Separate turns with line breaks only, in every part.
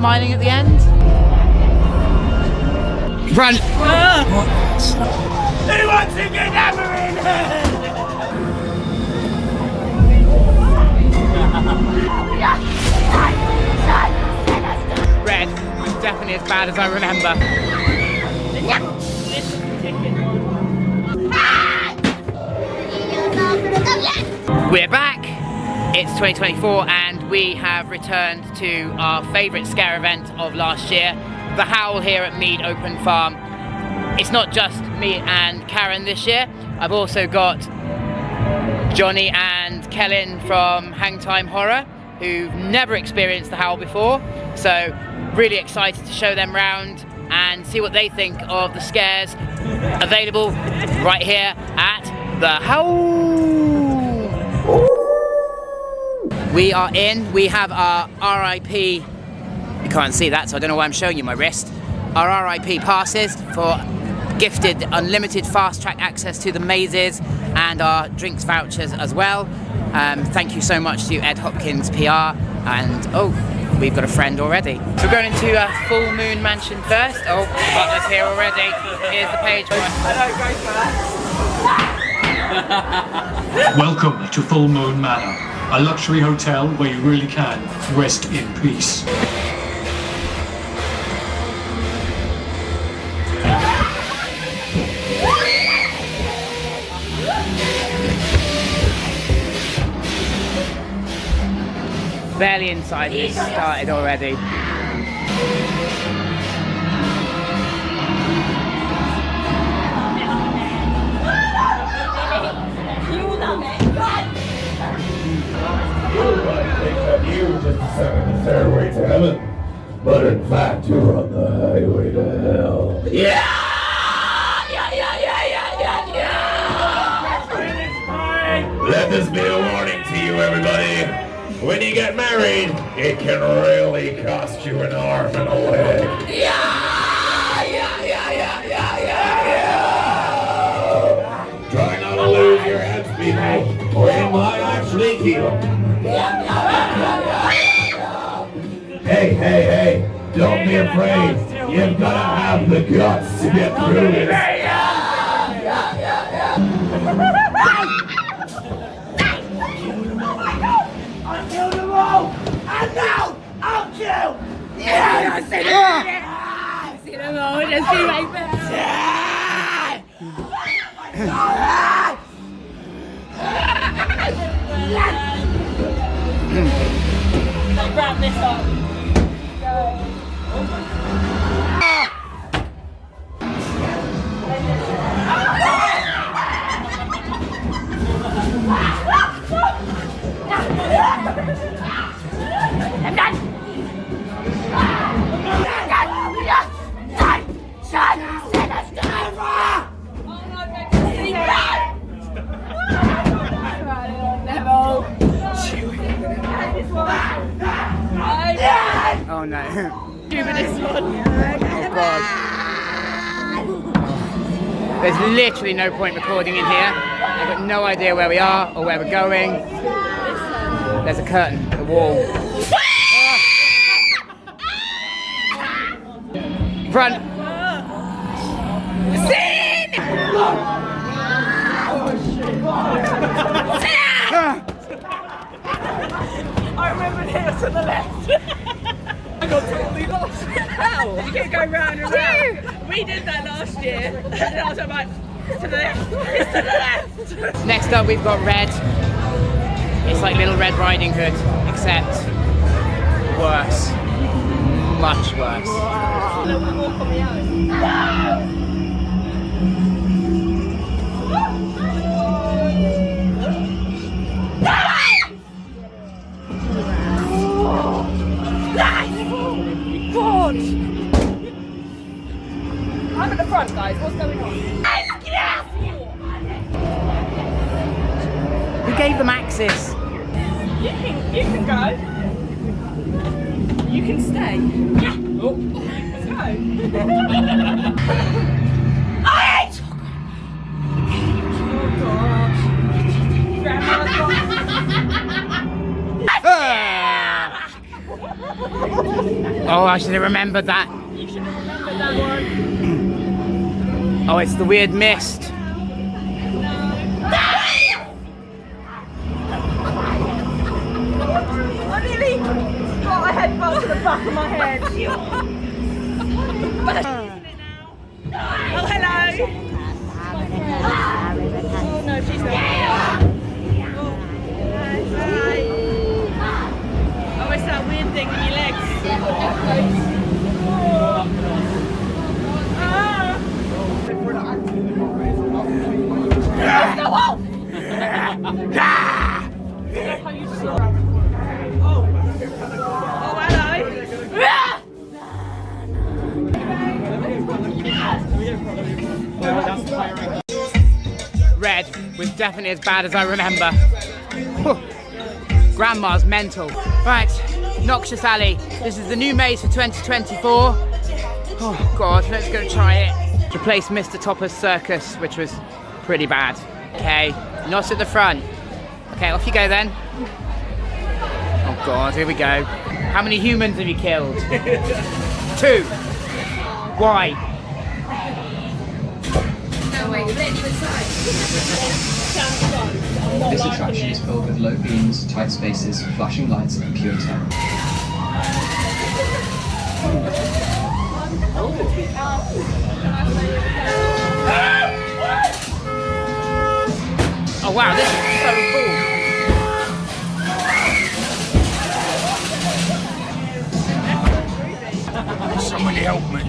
smiling at the end. Run!
Who wants to get hammering?
Red, definitely as bad as I remember. We're back. It's 2024 and we have returned to our favourite scare event of last year, the Howl here at Mead Open Farm. It's not just me and Karen this year. I've also got Johnny and Kellen from Hang Time Horror, who've never experienced the Howl before. So really excited to show them round and see what they think of the scares available right here at the Howl. We are in. We have our RIP. You can't see that, so I don't know why I'm showing you my wrist. Our RIP passes for gifted unlimited fast track access to the mazes and our drinks vouchers as well. Thank you so much to Ed Hopkins PR, and oh, we've got a friend already. So we're going into Full Moon Mansion first. Oh, Butler's here already. Here's the page.
Welcome to Full Moon Manor, a luxury hotel where you really can rest in peace.
Barely inside, it's started already.
You just decided the stairway to heaven, but in fact you're on the highway to hell. Yeah! Let this be a warning to you, everybody. When you get married, it can really cost you an arm and a leg. Try not to lose your heads, people, or you might actually kill them. Hey, don't be afraid. You've got to have the guts to get through this.
I killed them all! And now I'll kill! Yeah! I see them all! I see them all! Just be like that!
Let's wrap this up.
I'm done!
Oh no.
Do this one.
Oh god. There's literally no point recording in here. I've got no idea where we are or where we're going. There's a curtain, the wall. Run!
Scene!
I remember here to the left. I got totally lost. How? You keep going round and round. We did that last year. And then I was like, to the left. It's to the left.
Next up we've got Red. It's like Little Red Riding Hood, except worse. Much worse.
God! I'm at the front, guys. What's going on?
Who gave them access?
You can go. You can stay. Yeah. Oh, let's go. I hate
Oh, I should have remembered that.
You should have remembered that one.
Oh, it's the weird mist.
I nearly got a headbutt to the back of my head. Oh, hello. Oh no, she's not. Oh, it's that weird thing in your legs. Oh, hello.
Red was definitely as bad as I remember. Grandma's mental. Right, Noxious Alley. This is the new maze for 2024. Oh God, let's go try it. Replace Mr. Topper's Circus, which was pretty bad. Okay, not at the front. Okay, off you go then. Oh God, here we go. How many humans have you killed? 2. Why?
This attraction is filled with low beams, tight spaces, flashing lights, and pure terror.
Oh wow, this is so cool.
Somebody help me.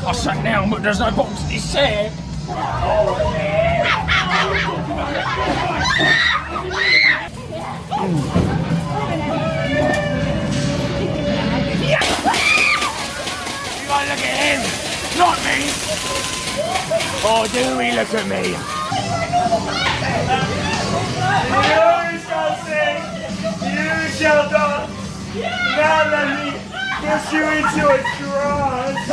I sat down, but there's no bottom to this chair. You gotta look at him, not me. Or do we look at me? You shall sing, you shall dance. Now let me push you into a trance.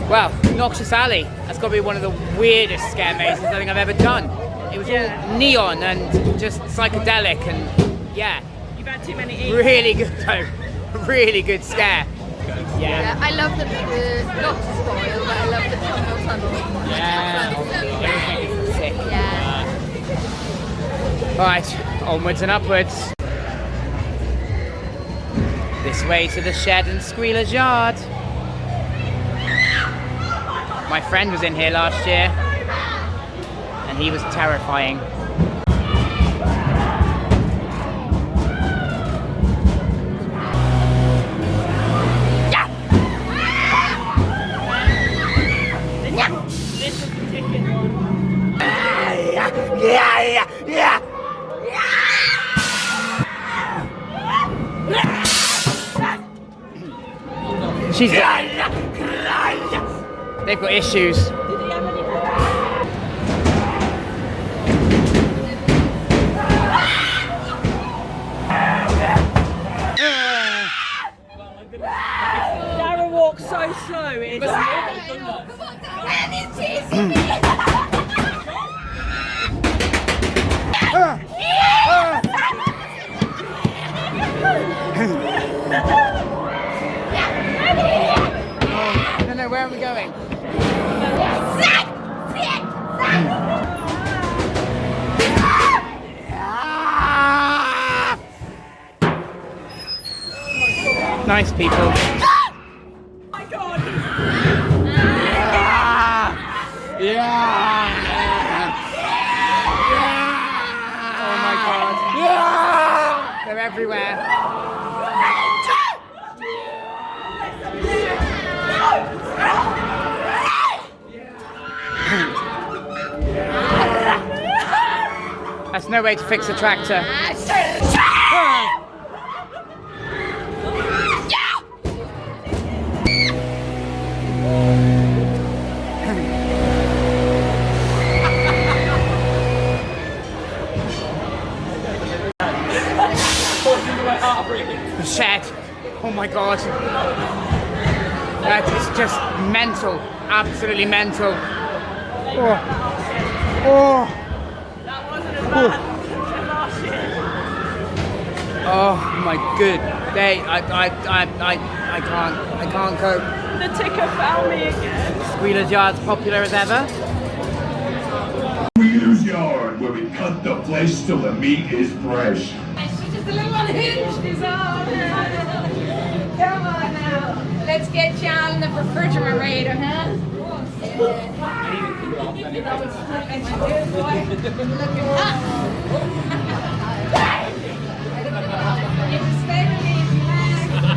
Well, Noxious Alley. That's got to be one of the weirdest scare mazes I think I've ever done. It was all neon and just psychedelic and yeah.
You've had too many eats.
Really good though. Really good scare.
Yeah, I love the not to spoil, but I love the tunnel.
Everything is sick.
Yeah.
Right, onwards and upwards. This way to the shed and Squealer's yard. My friend was in here last year, and he was terrifying.
This is the ticket one.
She's got... They've got issues.
Did he have any? Darren walks so slow. It's
No, where are we going? Nice people.
oh my God.
Oh my God. They're everywhere. That's no way to fix a tractor. the shed. Oh my god. That is just mental. Absolutely mental. Oh. Oh.
That wasn't as bad as last year.
Oh my good day. I can't cope.
The ticker found me again.
Squealer's Yard's popular as ever.
Squealer's Yard, where we cut the flesh till the meat is fresh.
She's just a little unhinged, is all. Come on now. Let's get you on the refrigerator, huh? Looking hot. You can stay with me if you like.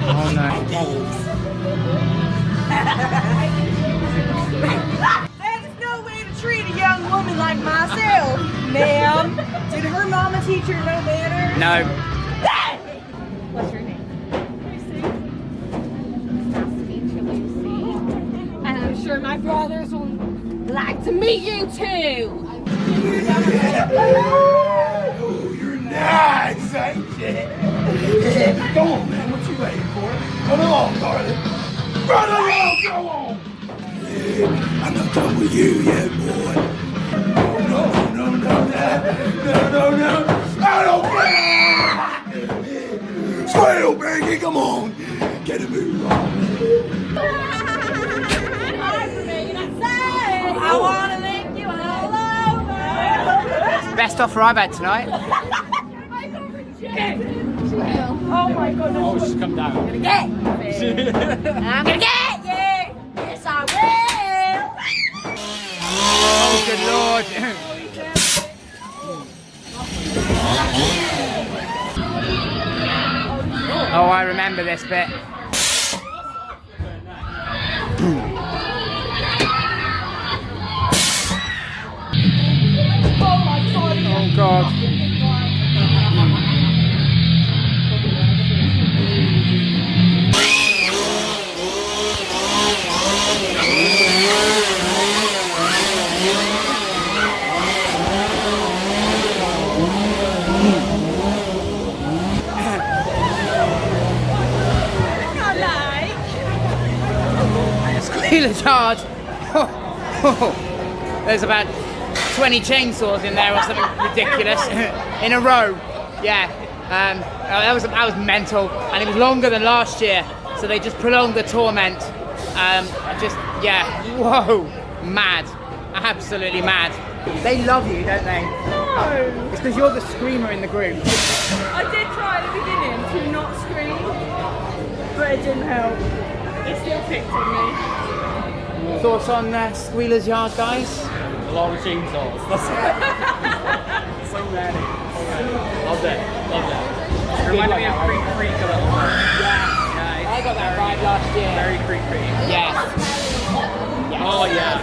Oh no.
There's no way to treat a young woman like myself, ma'am. Did her mama teach her no better?
No.
What's your name? Lucy. Nice to meet you, Lucy. And I'm sure my brothers will like to meet you too.
Oh, you're nice, ain't you? Go on, man. What you waiting for? Come along, darling. Run along, go on. I'm not done with you yet, boy. No. I don't care. Squeal, baby, come on. Get a move on.
I want to lick you all over.
Best offer I've had tonight.
Oh my god, no.
Oh, she's come down.
I'm gonna get you. Yes, I will.
Oh good lord. Oh, I remember this bit. Oh god. Squealer's Yard. There's about 20 chainsaws in there or something ridiculous in a row. Yeah, that was mental, and it was longer than last year, so they just prolonged the torment. Whoa, mad, absolutely mad. They love you, don't they?
No.
It's because you're the screamer in the group.
I did try at the beginning to not scream, but it didn't help. It still picked on me.
Thoughts on Squealer's Yard, guys?
A lot of chainsaws. That's so many. Love that. Reminded me of Creek Freak a little bit.
I got that vibe last year.
Very Creek Freak.
Yes.
Oh yeah.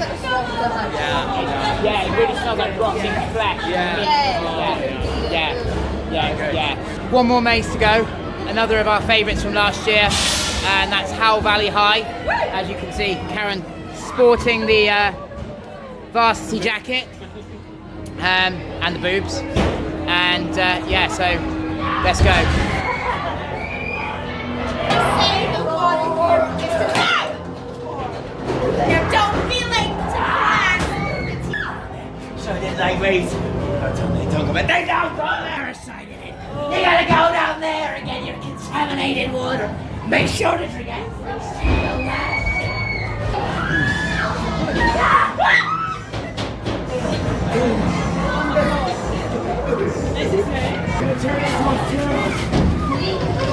Yeah, it really smells like rotting flesh. Yeah. One more maze to go. Another of our favourites from last year, and that's Howl Valley High. As you can see, Karen sporting the varsity jacket and the boobs. And so let's go.
So did they wait? They talk about they don't go parasite in it. You gotta go down there and get your contaminated water. Make sure to drink it.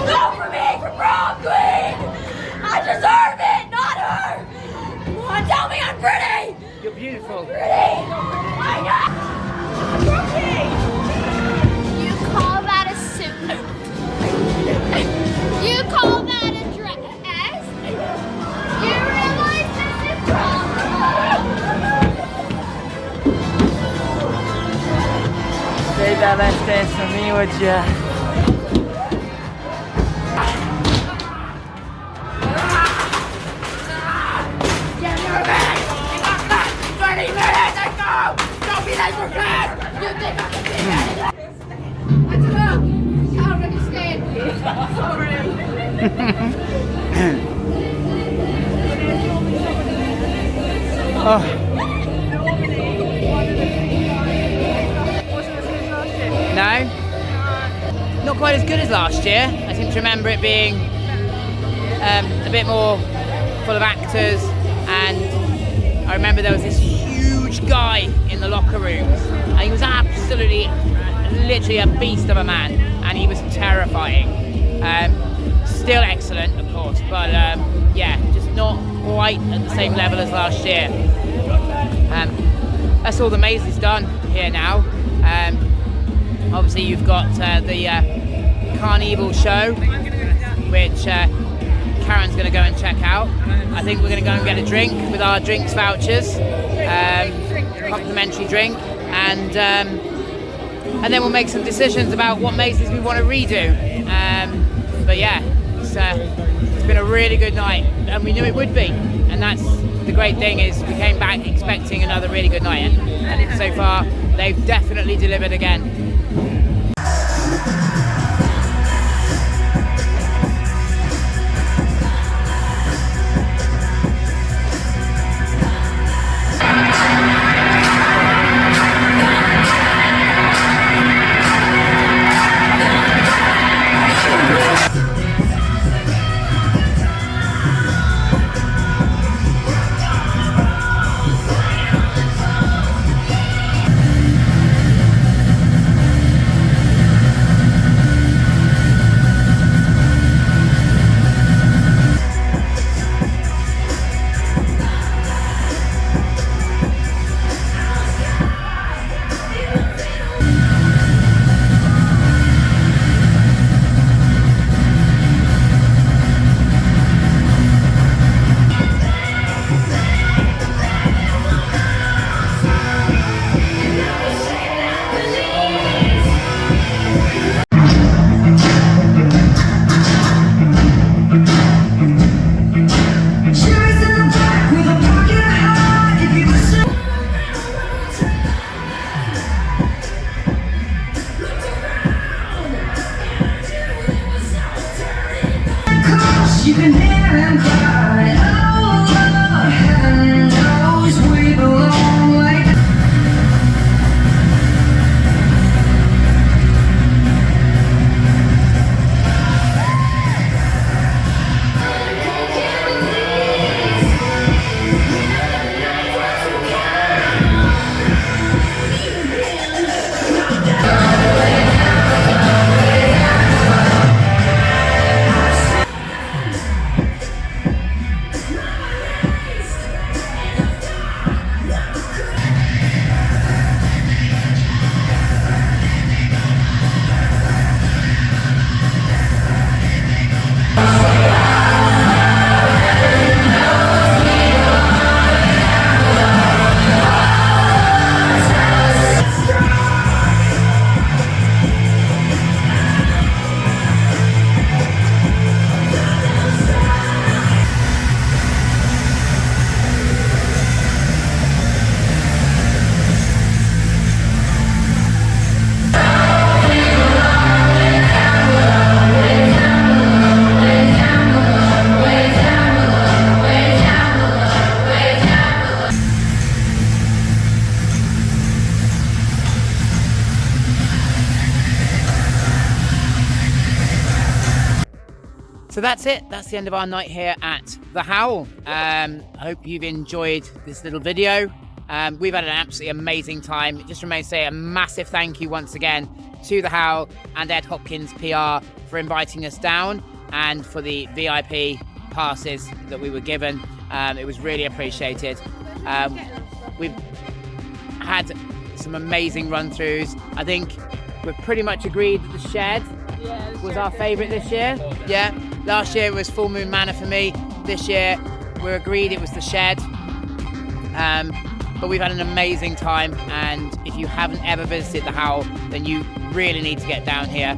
Go for me for prom queen! I deserve it, not her! Come on, tell me I'm pretty!
You're beautiful.
Pretty! I know!
You call that a suit? You call that a dress? You realize this is wrong?
Save that last dance for me, would ya?
Get moving! You got 30 minutes and go! Don't be late for class! You think I can be late?
I don't know. I can't understand.
Sorry.
No? Not quite as good as last year. I seem to remember it being a bit more full of actors, and I remember there was this huge guy in the locker rooms, and he was absolutely, literally a beast of a man, and he was terrifying. Still excellent, of course, but yeah, just not quite at the same level as last year. That's all the maze is done here now. Obviously you've got the Carnival show, which Karen's going to go and check out. I think we're going to go and get a drink with our drinks vouchers, complimentary drink, and then we'll make some decisions about what mazes we want to redo. But yeah, it's been a really good night, and we knew it would be, and that's the great thing, is we came back expecting another really good night, and so far they've definitely delivered again.
You can hear him cry, oh Lord, heaven knows we belong like
So that's it. That's the end of our night here at the Howl. I hope you've enjoyed this little video. We've had an absolutely amazing time. It just remains to say a massive thank you once again to the Howl and Ed Hopkins PR for inviting us down, and for the VIP passes that we were given. It was really appreciated. We've had some amazing run-throughs. I think we've pretty much agreed that the shed was our favourite this year. Yeah. Last year it was Full Moon Manor for me. This year we're agreed it was the shed. But we've had an amazing time, and if you haven't ever visited the Howl, then you really need to get down here.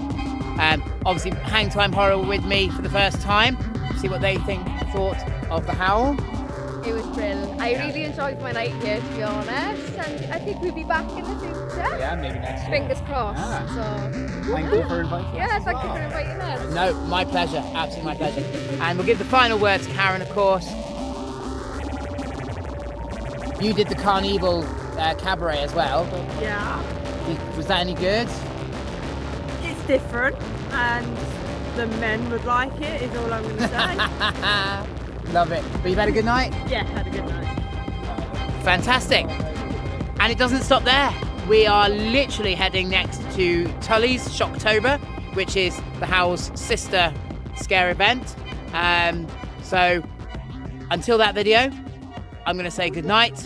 Obviously, Hang Time Horror were with me for the first time. See what they thought of the Howl.
It was brilliant. I really enjoyed my night here, to be honest, and I think we'll be back in the future.
Yeah, maybe next year.
Fingers crossed.
Yeah.
So.
Thank you for inviting us.
Yeah, thank you for inviting us.
No, my pleasure. Absolutely my pleasure. And we'll give the final word to Karen, of course. You did the Carnival cabaret as well.
Yeah,
Was that any good?
it's different, and the men would like it, is all I'm going to say.
Love it. But you've had a good night?
Yeah, had a good night.
Fantastic. And it doesn't stop there. We are literally heading next to Tully's Shocktober, which is the Howl's sister scare event. So until that video, I'm going to say good night.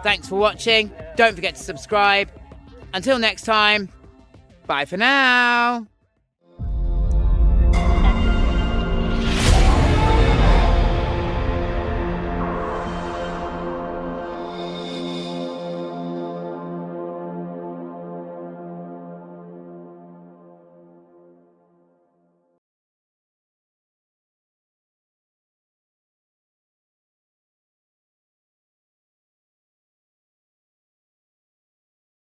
Thanks for watching. Don't forget to subscribe. Until next time, bye for now.